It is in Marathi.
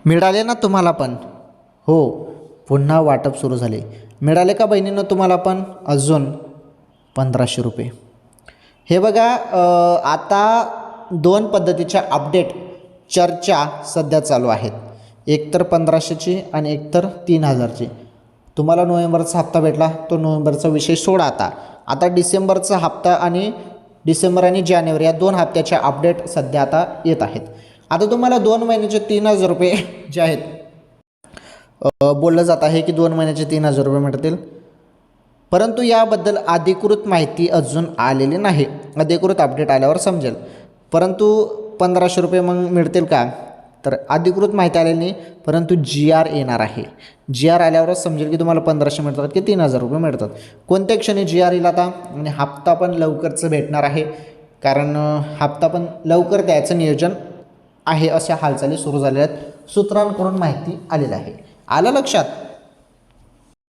मिळाले ना तुम्हाला पण? हो, पुन्हा वाटप सुरू झाले. मिळाले का बहिणींनो तुम्हाला पण अजून 1500 रुपये? हे बघा, आता दोन पद्धतीच्या अपडेट चर्चा सध्या चालू आहेत. एक तर 1500ची आणि एक तर 3000ची. तुम्हाला नोव्हेंबरचा हप्ता भेटला, तो नोव्हेंबरचा विषय सोडा. आता डिसेंबरचा हप्ता आणि डिसेंबर आणि जानेवारी या 2 हप्त्याच्या अपडेट सध्या आता येत आहेत. आता तुम्हाला 2 महिन्याचे 3000 रुपये जे आहेत, बोललं जात आहे की 2 महिन्याचे 3000 रुपये मिळतील. परंतु याबद्दल अधिकृत माहिती अजून आलेली नाही. अधिकृत अपडेट आल्यावर समजेल. परंतु 1500 रुपये मग मिळतील का? तर अधिकृत माहिती आलेली नाही. परंतु GR येणार आहे. GR आल्यावरच समजेल की तुम्हाला 1500 मिळतात की 3000 रुपये मिळतात. कोणत्या क्षणी GR येईल आता, आणि हप्ता पण लवकरच भेटणार आहे. कारण हप्ता पण लवकर द्यायचं नियोजन आहे, अशा हालचाली सुरू झालेल्या आहेत. सूत्रांकडून माहिती आलेली आहे. आलं लक्षात?